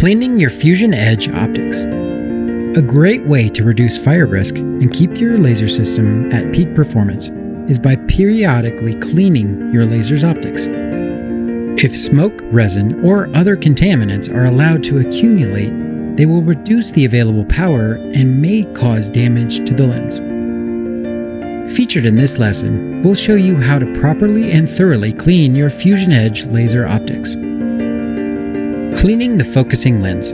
Cleaning your fusion edge optics. A great way to reduce fire risk and keep your laser system at peak performance is by periodically cleaning your laser's optics. If smoke, resin, or other contaminants are allowed to accumulate, they will reduce the available power and may cause damage to the lens. Featured in this lesson, we'll show you how to properly and thoroughly clean your fusion edge laser optics. Cleaning the focusing lens.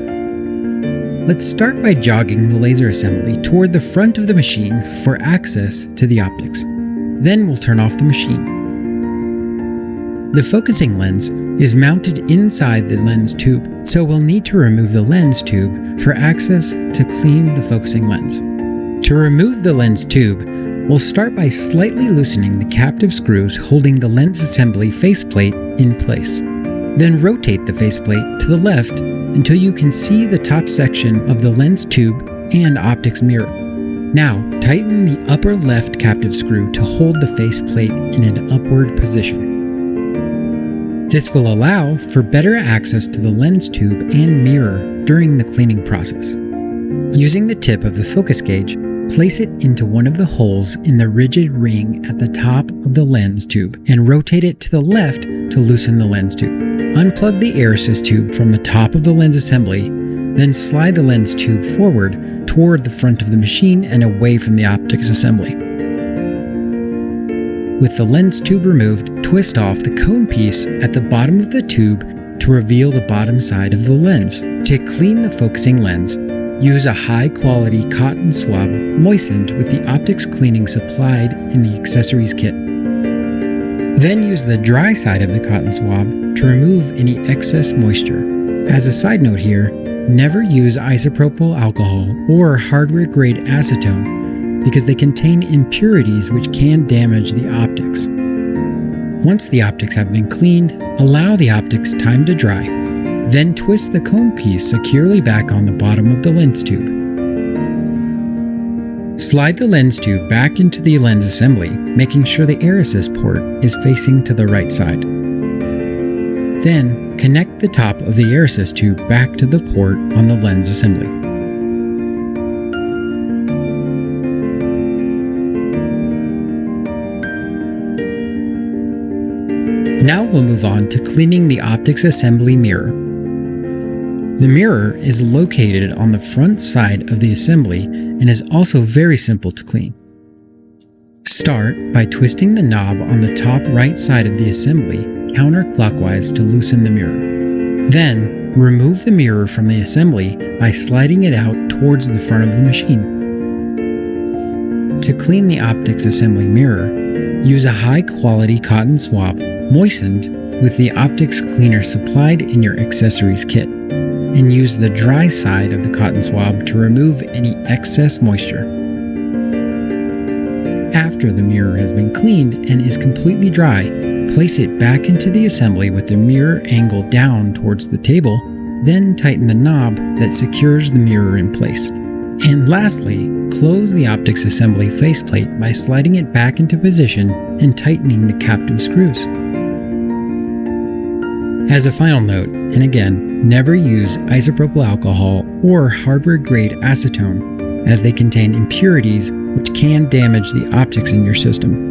Let's start by jogging the laser assembly toward the front of the machine for access to the optics. Then we'll turn off the machine. The focusing lens is mounted inside the lens tube, so we'll need to remove the lens tube for access to clean the focusing lens. To remove the lens tube, we'll start by slightly loosening the captive screws holding the lens assembly faceplate in place. Then rotate the faceplate to the left until you can see the top section of the lens tube and optics mirror. Now, tighten the upper left captive screw to hold the faceplate in an upward position. This will allow for better access to the lens tube and mirror during the cleaning process. Using the tip of the focus gauge, place it into one of the holes in the rigid ring at the top of the lens tube and rotate it to the left to loosen the lens tube. Unplug the air assist tube from the top of the lens assembly, then slide the lens tube forward toward the front of the machine and away from the optics assembly. With the lens tube removed, twist off the cone piece at the bottom of the tube to reveal the bottom side of the lens. To clean the focusing lens, use a high-quality cotton swab moistened with the optics cleaning supplied in the accessories kit. Then use the dry side of the cotton swab to remove any excess moisture. As a side note here, never use isopropyl alcohol or hardware-grade acetone because they contain impurities which can damage the optics. Once the optics have been cleaned, allow the optics time to dry. Then twist the cone piece securely back on the bottom of the lens tube. Slide the lens tube back into the lens assembly, making sure the air assist port is facing to the right side. Then, connect the top of the air assist tube back to the port on the lens assembly. Now we'll move on to cleaning the optics assembly mirror. The mirror is located on the front side of the assembly and is also very simple to clean. Start by twisting the knob on the top right side of the assembly counterclockwise to loosen the mirror. Then, remove the mirror from the assembly by sliding it out towards the front of the machine. To clean the optics assembly mirror, use a high-quality cotton swab moistened with the optics cleaner supplied in your accessories kit, and use the dry side of the cotton swab to remove any excess moisture. After the mirror has been cleaned and is completely dry, place it back into the assembly with the mirror angled down towards the table, then tighten the knob that secures the mirror in place. And lastly, close the optics assembly faceplate by sliding it back into position and tightening the captive screws. As a final note, and again, never use isopropyl alcohol or hardware-grade acetone as they contain impurities which can damage the optics in your system.